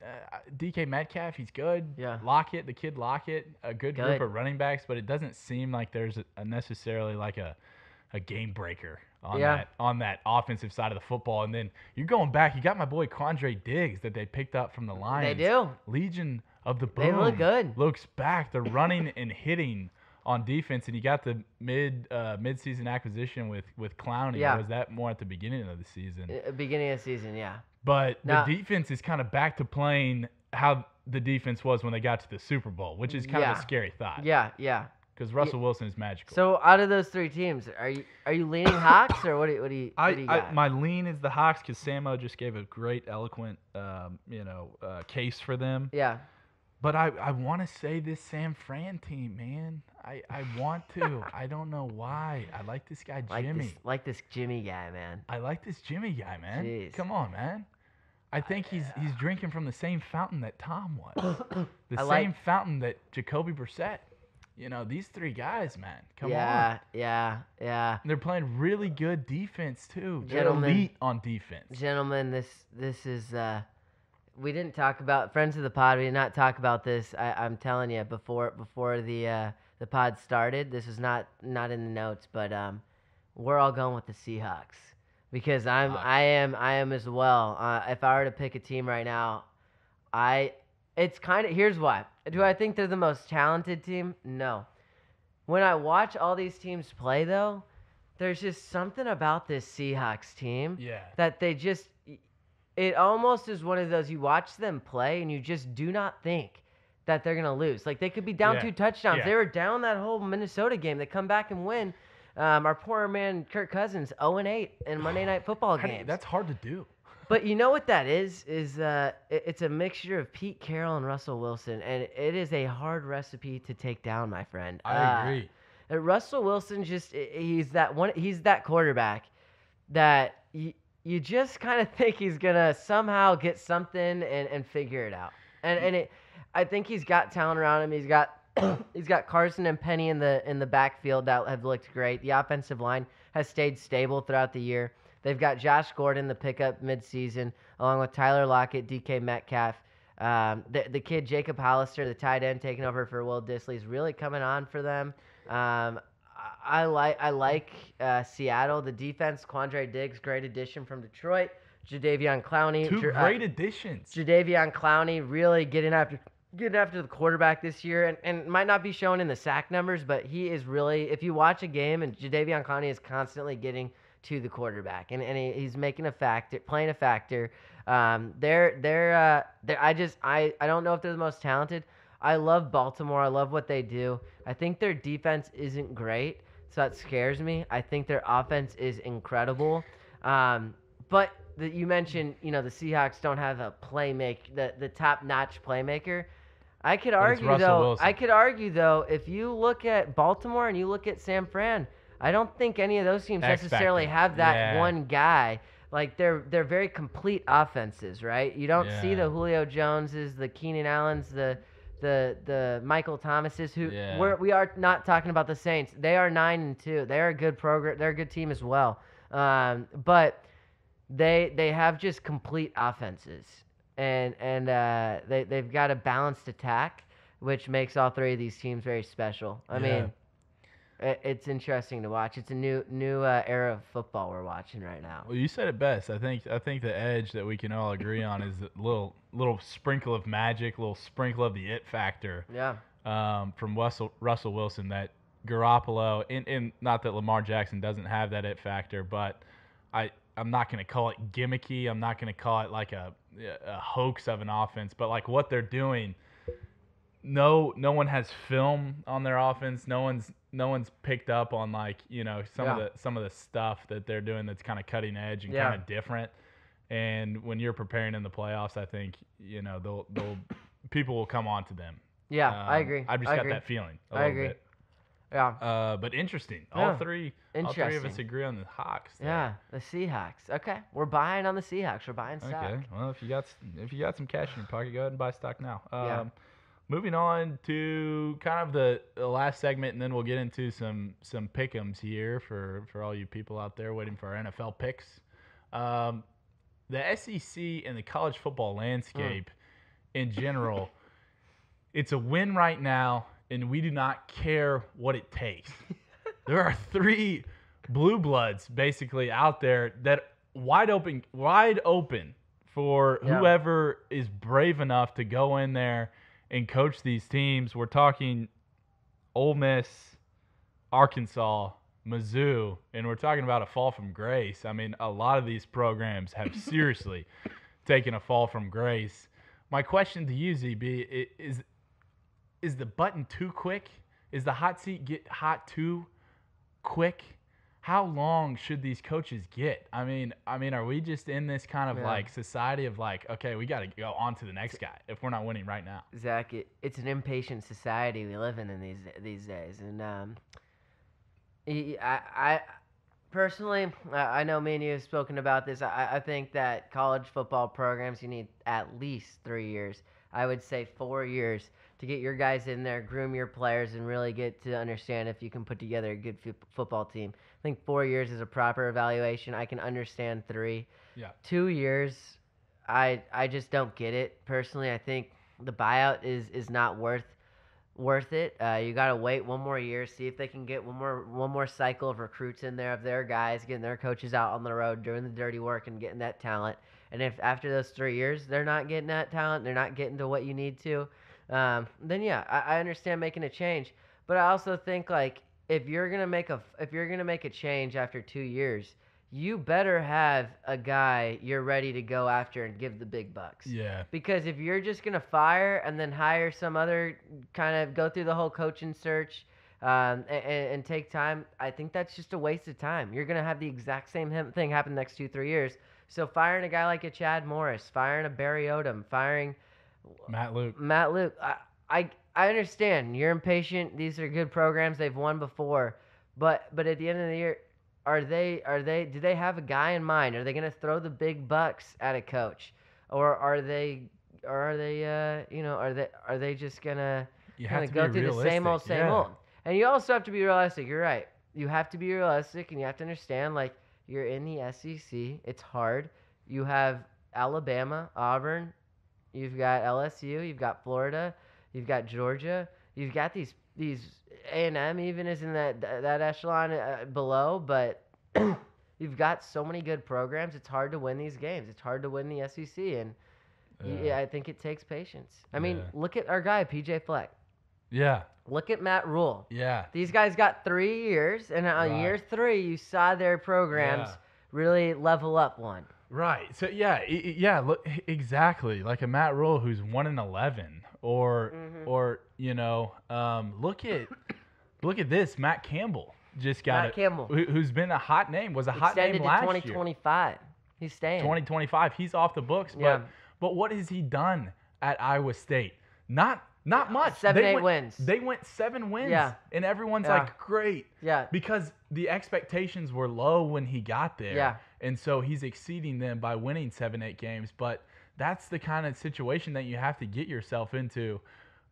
DK Metcalf. He's good. Yeah. Lockett, the kid Lockett, a good group of running backs, but it doesn't seem like there's necessarily like a game breaker on that offensive side of the football. And then you're going back. You got my boy Quandre Diggs that they picked up from the Lions. They do. Legion of the Boom. They look good. Looks back. They're running and hitting on defense, and you got the mid-season acquisition with Clowney. Yeah. Or was that more at the beginning of the season? Beginning of the season, yeah. But the defense is kind of back to playing how the defense was when they got to the Super Bowl, which is kind of a scary thought. Yeah, yeah. Because Russell Wilson is magical. So out of those three teams, are you leaning Hawks or what do you got? My lean is the Hawks because Samo just gave a great, eloquent, case for them. Yeah. But I want to say this San Fran team, man. I want to. I don't know why. I like this guy, Jimmy. Like this Jimmy guy, man. I like this Jimmy guy, man. Jeez. Come on, man. I think he's drinking from the same fountain that Tom was. The same fountain that Jacoby Brissett. These three guys, man. Come on. Yeah. They're playing really good defense, too. They're Gentlemen, elite on defense. Gentlemen, this is we didn't talk about friends of the pod. We did not talk about this. I'm telling you before the pod started. This is not in the notes, but we're all going with the Seahawks because I am as well. If I were to pick a team right now, here's why. Do I think they're the most talented team? No. When I watch all these teams play, though, there's just something about this Seahawks team that they just. It almost is one of those you watch them play and you just do not think that they're going to lose. Like they could be down 2 touchdowns. They were down that whole Minnesota game. They come back and win. Our poor man Kirk Cousins 0-8 in Monday Night Football games. That's hard to do. But you know what that is it's a mixture of Pete Carroll and Russell Wilson, and it is a hard recipe to take down, my friend. I agree. Russell Wilson he's that quarterback that you just kind of think he's going to somehow get something and figure it out. I think he's got talent around him. He's got Carson and Penny in the backfield that have looked great. The offensive line has stayed stable throughout the year. They've got Josh Gordon, the pickup midseason, along with Tyler Lockett, DK Metcalf. The kid Jacob Hollister, the tight end, taking over for Will Dissly, is really coming on for them. I like Seattle. The defense, Quandre Diggs, great addition from Detroit. Jadeveon Clowney. Two great additions. Jadeveon Clowney really getting after the quarterback this year, and might not be shown in the sack numbers, but he is really, if you watch a game, and Jadeveon Clowney is constantly getting to the quarterback, and he's making playing a factor. I don't know if they're the most talented. I love Baltimore. I love what they do. I think their defense isn't great, so that scares me. I think their offense is incredible. But you mentioned, the Seahawks don't have a the top-notch playmaker. I could argue though, if you look at Baltimore and you look at San Fran, I don't think any of those teams necessarily have that one guy. like they're very complete offenses, right? You don't see the Yeah. Julio Joneses, the Keenan Allens, the Michael Thomases, who Yeah. we are not talking about the Saints. They are 9-2. They are a good program. They're a good team as well. But they have just complete offenses, and they've got a balanced attack, which makes all three of these teams very special. I mean, it's interesting to watch. It's a new era of football we're watching right now. Well, you said it best. I think the edge that we can all agree on is a little sprinkle of magic, little sprinkle of the it factor. Yeah. From Russell Wilson, that Garoppolo, and not that Lamar Jackson doesn't have that it factor, but I'm not going to call it gimmicky. I'm not going to call it like a hoax of an offense, but like what they're doing. No one has film on their offense. No one's picked up on like some of the stuff that they're doing that's kind of cutting edge and kind of different. And when you're preparing in the playoffs, I think they'll people will come on to them. Yeah, I agree. I've just got that feeling. I agree. Bit. Yeah. But interesting. Yeah. All three of us agree on the Hawks. There. Yeah, the Seahawks. Okay, we're buying on the Seahawks. We're buying stock. Okay. Well, if you got some cash in your pocket, go ahead and buy stock now. Moving on to kind of the last segment, and then we'll get into some pick'ems here for all you people out there waiting for our NFL picks. The SEC and the college football landscape in general, it's a win right now, and we do not care what it takes. There are 3 blue bloods basically out there that wide open for whoever is brave enough to go in there and coach these teams. We're talking Ole Miss, Arkansas, Mizzou, and we're talking about a fall from grace. I mean, a lot of these programs have seriously taken a fall from grace. My question to you, ZB, is the button too quick? Is the hot seat get hot too quick? How long should these coaches get? I mean, are we just in this kind of like society of like, okay, we got to go on to the next guy if we're not winning right now? Zach, it's an impatient society we live in these days, and I personally, I know me and you have spoken about this. I think that college football programs, you need at least 3 years. I would say 4 years to get your guys in there, groom your players, and really get to understand if you can put together a good football team. I think 4 years is a proper evaluation. I can understand 3. Yeah. 2 years, I just don't get it. Personally, I think the buyout is not worth it. You got to wait 1 more year, see if they can get one more cycle of recruits in there of their guys, getting their coaches out on the road, doing the dirty work and getting that talent. And if after those 3 years they're not getting that talent, they're not getting to what you need to, then yeah, I understand making a change. But I also think like if you're gonna make a change after 2 years, you better have a guy you're ready to go after and give the big bucks. Yeah. Because if you're just gonna fire and then hire some other kind of go through the whole coaching search and take time, I think that's just a waste of time. You're gonna have the exact same thing happen the next 2-3 years. So firing a guy like a Chad Morris, firing a Barry Odom, firing Matt Luke. I understand you're impatient. These are good programs. They've won before, but at the end of the year, do they have a guy in mind? Are they going to throw the big bucks at a coach, or are they just going to kind of go through the same old? And you also have to be realistic. You're right. You have to be realistic, and you have to understand like you're in the SEC. It's hard. You have Alabama, Auburn. You've got LSU. You've got Florida. You've got Georgia. You've got these A&M even is in that echelon below, but you've got so many good programs. It's hard to win these games. It's hard to win the SEC, and I think it takes patience. I mean, look at our guy PJ Fleck. Yeah. Look at Matt Rule. Yeah. These guys got 3 years, and on year 3, you saw their programs really level up one. Right. So look, exactly. Like a Matt Rule who's 1-11, or look at this. Matt Campbell just got who's been a hot name. Was a hot name last year. 2025. He's staying. 2025. He's off the books. But what has he done at Iowa State? Not much. 7-8 wins. They went 7 wins. Yeah. And everyone's like, great. Yeah. Because the expectations were low when he got there. Yeah. And so he's exceeding them by winning 7-8 games. But that's the kind of situation that you have to get yourself into.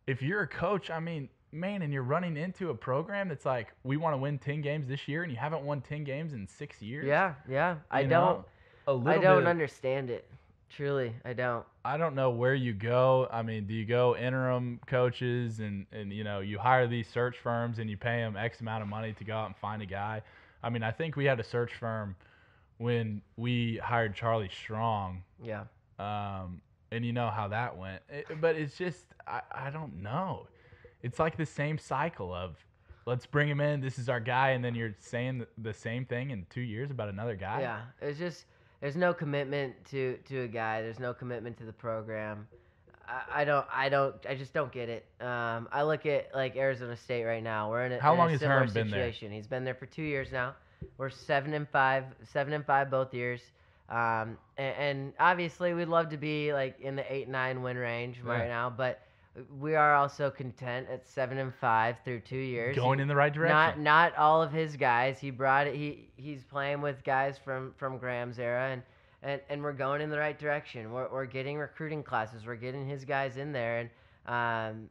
If you're a coach, I mean, man, and you're running into a program that's like, we want to win 10 games this year, and you haven't won 10 games in 6 years. Yeah. I don't understand it. Truly, I don't. I don't know where you go. I mean, do you go interim coaches and you hire these search firms and you pay them X amount of money to go out and find a guy? I mean, I think we had a search firm when we hired Charlie Strong. Yeah. And you know how that went. But it's just, I don't know. It's like the same cycle of, let's bring him in, this is our guy, and then you're saying the same thing in 2 years about another guy. Yeah, it's just there's no commitment to a guy. There's no commitment to the program. I just don't get it. I look at like Arizona State right now. We're in a How long has similar Herm been there? situation. He's been there for 2 years now. We're 7-5 both years. And obviously we'd love to be like in the 8-9 win range right now, but we are also content at 7-5 through 2 years. Going in the right direction. Not all of his guys. He brought it. He's playing with guys from Graham's era, and we're going in the right direction. We're getting recruiting classes. We're getting his guys in there, and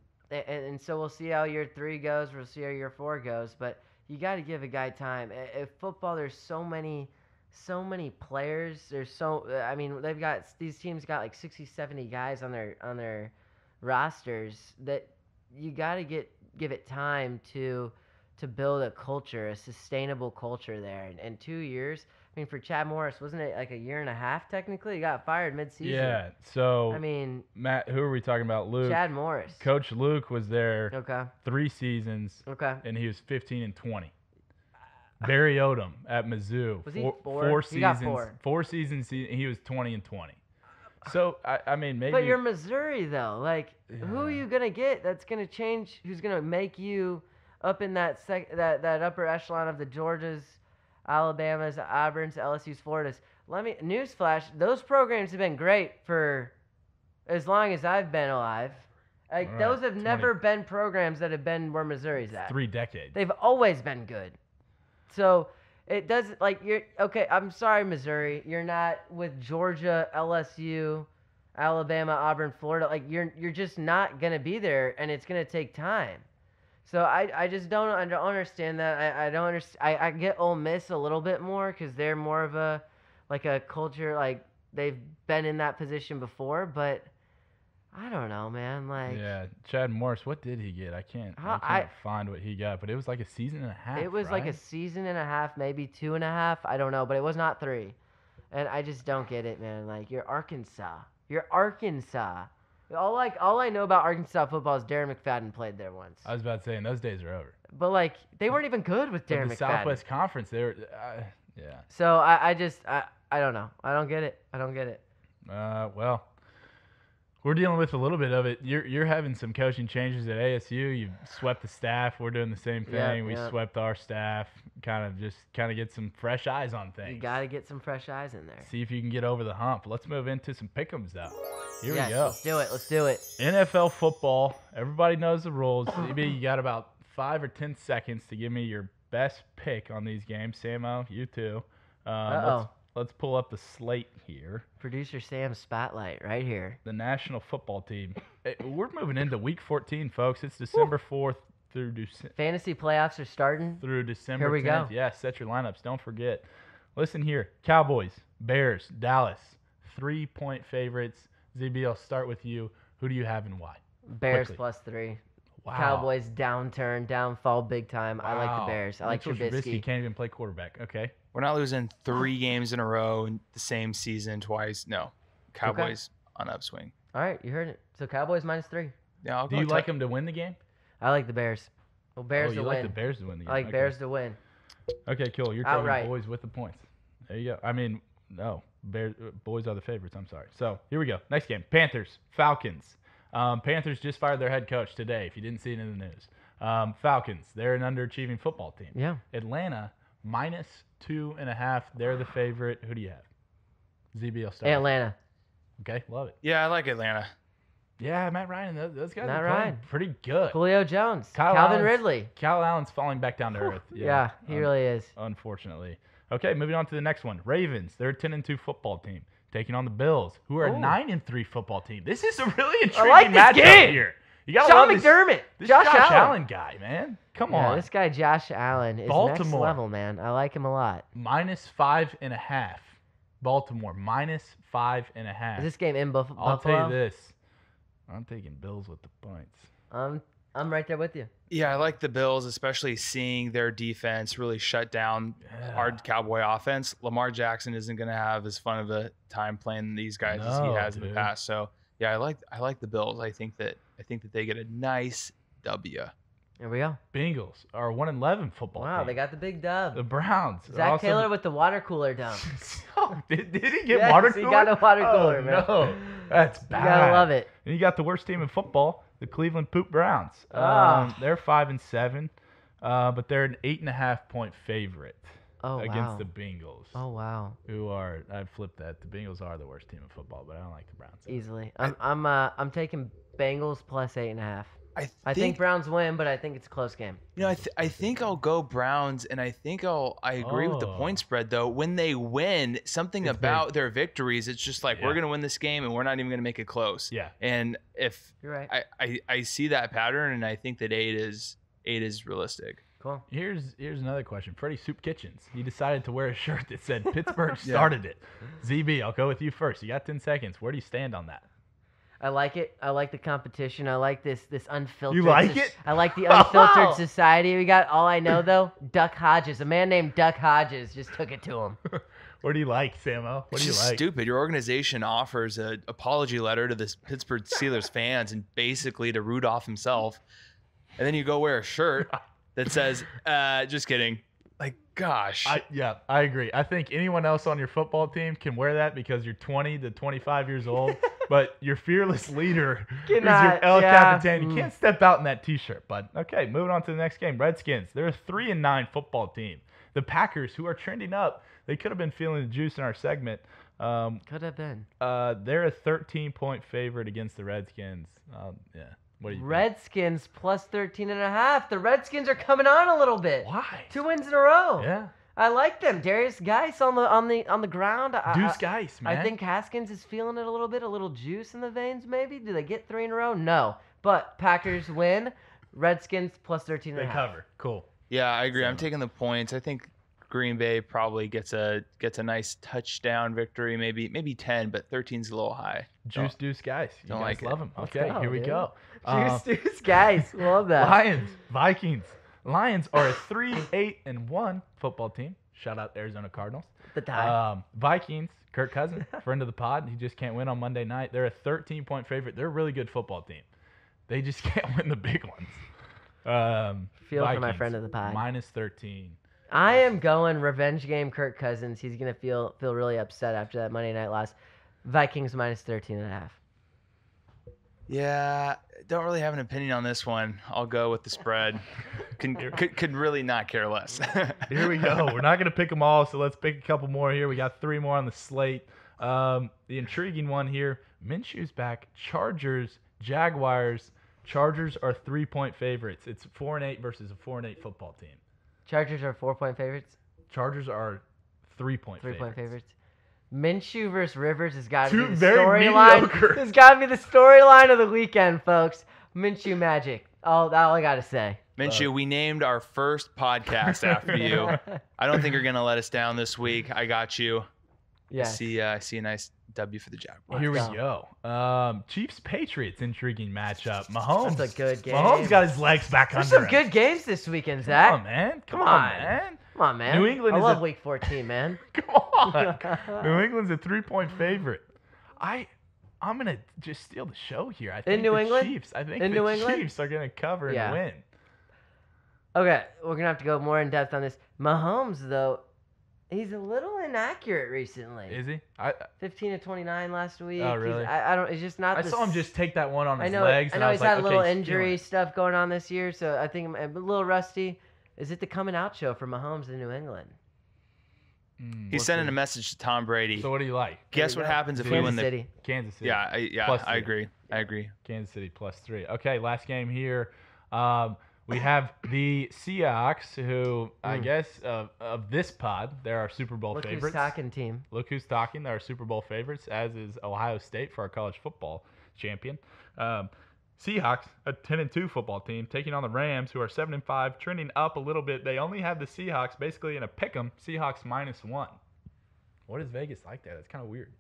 so we'll see how year 3 goes. We'll see how year 4 goes. But you got to give a guy time. If football, there's so many players. These teams got like 60, 70 guys on their rosters that you got to give it time to build a culture, a sustainable culture there. And 2 years, I mean, for Chad Morris, wasn't it like a year and a half technically? He got fired mid-season. Yeah. So I mean, Matt, who are we talking about? Luke. Chad Morris. Coach Luke was there. Okay. 3 seasons. Okay. And he was 15-20. Barry Odom at Mizzou. Was he 4? 4 He seasons. got 4. 4 seasons. He was 20-20. So I mean, maybe. But you're Missouri though. Like, who are you gonna get that's gonna change? Who's gonna make you up in that that upper echelon of the Georgias, Alabamas, Auburns, LSU's, Floridas? Newsflash: those programs have been great for as long as I've been alive. Like, right, those have never been programs that have been where Missouri's at. 3 decades. They've always been good. So it doesn't, like, you're okay. I'm sorry, Missouri. You're not with Georgia, LSU, Alabama, Auburn, Florida. Like, you're just not gonna be there, and it's gonna take time. So I just don't understand that. I don't understand. I get Ole Miss a little bit more because they're more of a culture, like they've been in that position before. But I don't know, man. Like, yeah, Chad Morris, what did he get? I can't find what he got, but it was like a season and a half. It was like a season and a half, maybe 2.5. I don't know, but it was not 3. And I just don't get it, man. Like, you're Arkansas. All I know about Arkansas football is Darren McFadden played there once. I was about to say, and those days are over. But like, they weren't even good with Darren McFadden. The Southwest Conference, they were, yeah. So I don't know. I don't get it. Well, we're dealing with a little bit of it. You're having some coaching changes at ASU. You've swept the staff. We're doing the same thing. We swept our staff. Kind of get some fresh eyes on things. You got to get some fresh eyes in there. See if you can get over the hump. Let's move into some pick'ems though. Here we go. Let's do it. NFL football. Everybody knows the rules. Maybe you got about 5 or 10 seconds to give me your best pick on these games. Samo, you too. Let's pull up the slate here. Producer Sam's spotlight right here. The national football team. We're moving into week 14, folks. It's December 4th through Fantasy playoffs are starting. Through December 10th. Here we go. Yeah, set your lineups. Don't forget. Listen here. Cowboys, Bears, Dallas. 3-point favorites. ZB, I'll start with you. Who do you have and why? Bears Quickly. +3. Wow. Cowboys downfall big time. Wow. I like the Bears. I like Trubisky. Can't even play quarterback. Okay. We're not losing 3 games in a row in the same season twice. No. Cowboys on upswing. All right, you heard it. So Cowboys -3. Yeah, do you like them to win the game? I like the Bears. Well, Bears to win. Like the Bears to win the game. I like Bears to win. Okay, cool. You're taking boys with the points. There you go. I mean, no. Boys are the favorites. I'm sorry. So here we go. Next game. Panthers, Falcons. Panthers just fired their head coach today, if you didn't see it in the news. Falcons, they're an underachieving football team. Yeah. Atlanta, -2.5. They're the favorite. Who do you have? ZBL start. Atlanta. Okay, love it. Yeah, I like Atlanta. Yeah, Matt Ryan, those guys Matt are playing Ryan. pretty good. Julio Jones. Calvin Ridley. Kyle Allen's falling back down to earth. Yeah, he really is. Unfortunately. Okay, moving on to the next one. Ravens, they're a 10-2 football team, taking on the Bills, who are a 9-3 football team. This is a really intriguing matchup here. You gotta Sean love McDermott. This Josh Allen guy, man. Come on. This guy Josh Allen is next Baltimore. level, man. I like him a lot. -5.5. Baltimore, -5.5. Is this game in Buffalo? I'll tell you this. I'm taking Bills with the points. I'm right there with you. Yeah, I like the Bills, especially seeing their defense really shut down our Cowboy offense. Lamar Jackson isn't going to have as fun of a time playing these guys as he has in the past. So yeah, I like the Bills. I think that they get a nice W. Here we go. Bengals are a 1-11 football team. Wow, they got the big dub. The Browns. Zach Taylor with the water cooler dunk. Did he get water cooler? He got a water cooler, man. No, that's bad. You gotta love it. And you got the worst team in football, the Cleveland Poop Browns. They're 5-7, but they're an 8.5-point favorite against the Bengals. Oh wow. Who are? I'd flip that. The Bengals are the worst team in football, but I don't like the Browns. Easily. I'm taking Bengals plus 8.5. I think Browns win, but I think it's a close game. You know, I think I'll go Browns, and I agree with the point spread though. When they win, something about their victories, it's just like we're gonna win this game, and we're not even gonna make it close. Yeah. And if you're right, I see that pattern, and I think that 8 is realistic. Cool. Here's another question. Freddie Soup Kitchens. He decided to wear a shirt that said Pittsburgh started it. ZB, I'll go with you first. You got 10 seconds. Where do you stand on that? I like it. I like the competition. I like this unfiltered. You like it? I like the unfiltered society we got. All I know though, Duck Hodges, a man named Duck Hodges, just took it to him. What do you like, Samo? What do you like? Stupid. Your organization offers an apology letter to the Pittsburgh Steelers fans and basically to Rudolph himself, and then you go wear a shirt that says, "Just kidding." Like, gosh. I agree. I think anyone else on your football team can wear that because you're 20 to 25 years old, but your fearless leader, who's your El Capitan, you can't step out in that T-shirt, bud. Okay, moving on to the next game. Redskins, they're a 3-9 football team. The Packers, who are trending up, they could have been feeling the juice in our segment. Could have been. They're a 13-point favorite against the Redskins. Yeah. What do you Redskins think? Plus 13.5. The Redskins are coming on a little bit. Why? 2 wins in a row. Yeah. I like them. Darius Geis on the ground. Deuce Geis, man. I think Haskins is feeling it a little bit, a little juice in the veins maybe. Do they get 3 in a row? No. But Packers win. Redskins plus 13.5. They cover. Cool. Yeah, I agree. I'm taking the points. I think Green Bay probably gets a nice touchdown victory, maybe 10, but 13's a little high. Deuce Geis. You don't guys like love him. Okay, here we go. Deuce Geis. Love that. Lions, Vikings. Lions are a 3-8-1 football team. Shout out Arizona Cardinals. The tie. Vikings, Kirk Cousins, friend of the pod. He just can't win on Monday night. They're a 13-point favorite. They're a really good football team. They just can't win the big ones. Feel Vikings, for my friend of the pod. -13. I am going revenge game Kirk Cousins. He's going to feel really upset after that Monday night loss. Vikings -13.5. Yeah, don't really have an opinion on this one. I'll go with the spread. Could really not care less. Here we go. We're not going to pick them all, so let's pick a couple more here. We got 3 more on the slate. The intriguing one here, Minshew's back. Chargers, Jaguars. Chargers are 3-point favorites. It's 4-8 versus a 4-8 football team. Chargers are 4-point favorites. Chargers are 3-point favorites. 3-point favorites. Minshew versus Rivers has got to be the very storyline. mediocre. It's got to be the storyline of the weekend, folks. Minshew magic. All I got to say. Minshew, we named our first podcast after you. I don't think you're going to let us down this week. I got you. Yeah. I see a nice W for the Jaguars. Here we go. Chiefs-Patriots, intriguing matchup. Mahomes. That's a good game. Mahomes got his legs back There's under some him. good games this weekend, Zach. Come on, man. Come on, man. Come on, man. New England I is love Week 14, man. Come on. New England's a 3-point favorite. I'm gonna just steal the show here. I think New England? Chiefs. I think In the New England? Chiefs are gonna cover and win. Okay, we're gonna have to go more in depth on this. Mahomes, though, he's a little inaccurate recently. Is he? 15 to 29 last week. Oh, really? I don't. It's just not. I saw him just take that one on his I know. legs. I know and he's I was had like, a little okay, injury stuff going on this year, so I think I'm a little rusty. Is it the coming out show for Mahomes in New England? He's sending a message to Tom Brady. So what do you like? Guess what happens if we win the City. Kansas City. Yeah, I agree. Kansas City +3. Okay, last game here. We have the Seahawks, who I guess of this pod, they're our Super Bowl Look favorites. who's talking team. Look who's talking. They're our Super Bowl favorites, as is Ohio State for our college football champion. Seahawks, a 10-2 football team, taking on the Rams, who are 7-5, trending up a little bit. They only have the Seahawks basically in a pick'em. Seahawks -1. What is Vegas like that? It's kind of weird.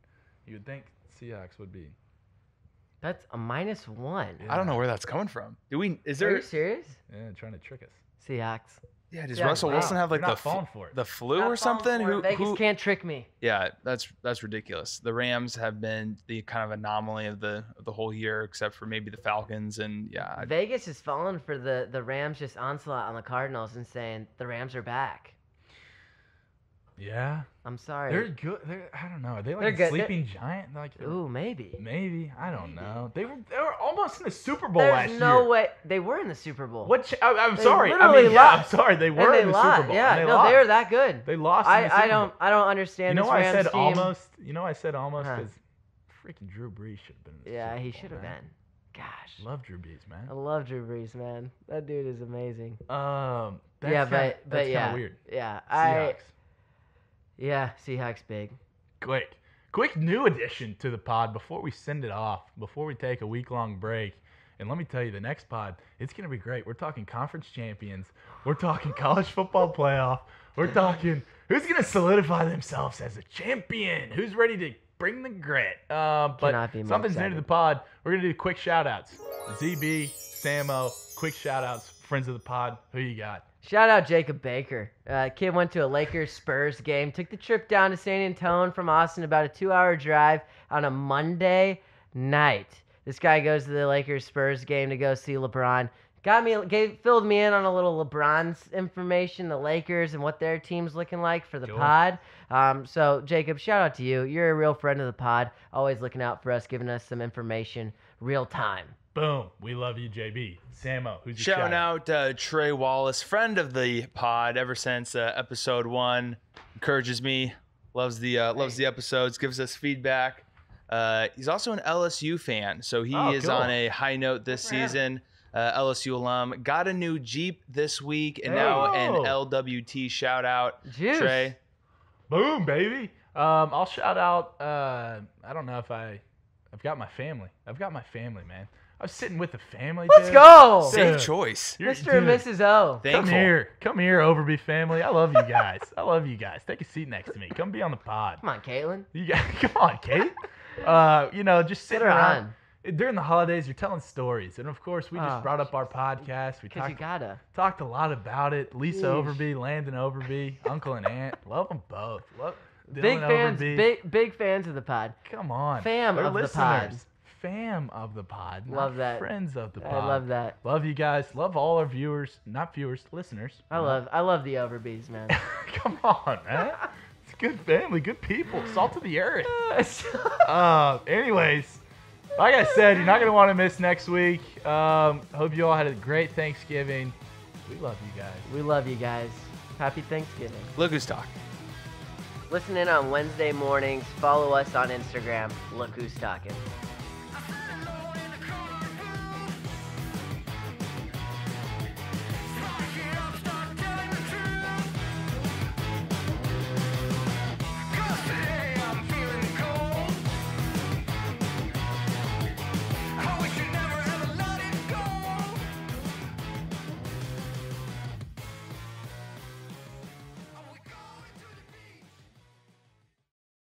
You would think Seahawks would be. That's a -1. Yeah. I don't know where that's coming from. Are you serious? Yeah, trying to trick us. Seahawks. Yeah, does Yeah, Russell wow. Wilson have like You're not falling for it. the flu Not or something? falling for it. Vegas can't trick me. Yeah, that's ridiculous. The Rams have been the kind of anomaly of the whole year, except for maybe the Falcons. And yeah, Vegas is falling for the Rams just onslaught on the Cardinals and saying the Rams are back. Yeah. I'm sorry. They're good. I don't know. Are they like They're a good. sleeping giant? Like Ooh, maybe. maybe. I don't know. They were almost in the Super Bowl There's last year. no way they were in the Super Bowl. What? I'm They sorry. I literally mean, yeah, I'm lost. sorry. They And were they in the lost. Super Bowl. Yeah, and they no, lost. they were that good. They lost. In the Super Bowl. I don't understand You know this why I Rams said team. almost? You know why I said almost? Huh. Because freaking Drew Brees should have been in the Yeah, Super he Bowl, should have man. been. Gosh. Love Drew Brees, man. I love Drew Brees, man. That dude is amazing. That's yeah, kinda, but that's yeah. kind of weird. Yeah, Seahawks. Seahawks big. Quick new addition to the pod before we send it off, before we take a week-long break. And let me tell you, the next pod, it's going to be great. We're talking conference champions. We're talking college football playoff. We're talking who's going to solidify themselves as a champion. Who's ready to bring the grit. But Cannot be more something's new to excited. the pod. We're going to do quick shout-outs. ZB, Samo, quick shout-outs. Friends of the pod, who you got? Shout out Jacob Baker. Kid went to a Lakers-Spurs game. Took the trip down to San Antonio from Austin, about a 2-hour drive on a Monday night. This guy goes to the Lakers-Spurs game to go see LeBron. Filled me in on a little LeBron's information, the Lakers and what their team's looking like for the Cool. pod. So Jacob, shout out to you. You're a real friend of the pod. Always looking out for us, giving us some information real time. Boom. We love you, JB. Samo, who's your shout shout-out? out Trey Wallace, friend of the pod ever since episode 1. Encourages me, loves the episodes, gives us feedback. He's also an LSU fan, so he is cool. on a high note this for him. season. LSU alum, got a new Jeep this week, and now an LWT shout out. Juice. Trey, Boom, baby. I'll shout out. I don't know if I've got my family. I've got my family, man. I was sitting with the family. Let's dude. go, safe Dude. choice. Mr. and Mrs. O. Come Thankful. come here, Overby family. I love you guys. I love you guys. Take a seat next to me. Come be on the pod. Come on, Caitlin. You guys, come on, Kate. Just Put sitting her around. on. During the holidays, you're telling stories, and of course, we just Oh, brought up our podcast. We Because you talked gotta. talked a lot about it. Lisa Yeesh. Overby, Landon Overby, Uncle and Aunt. Love them both. Love Big Dylan fans, Overby. big fans of the pod. Come on. Fam They're of the listeners. pod. Fam of the pod. not Love that. Friends of the I pod. love that. Love you guys. Love all our viewers. Not viewers, listeners. I love the Overbys, man. Come on, man. It's good family, good people. Salt of the earth. Anyways, like I said, you're not going to want to miss next week. Hope you all had a great Thanksgiving. We love you guys. We love you guys. Happy Thanksgiving. Look who's talking. Listen in on Wednesday mornings. Follow us on Instagram. Look who's talking.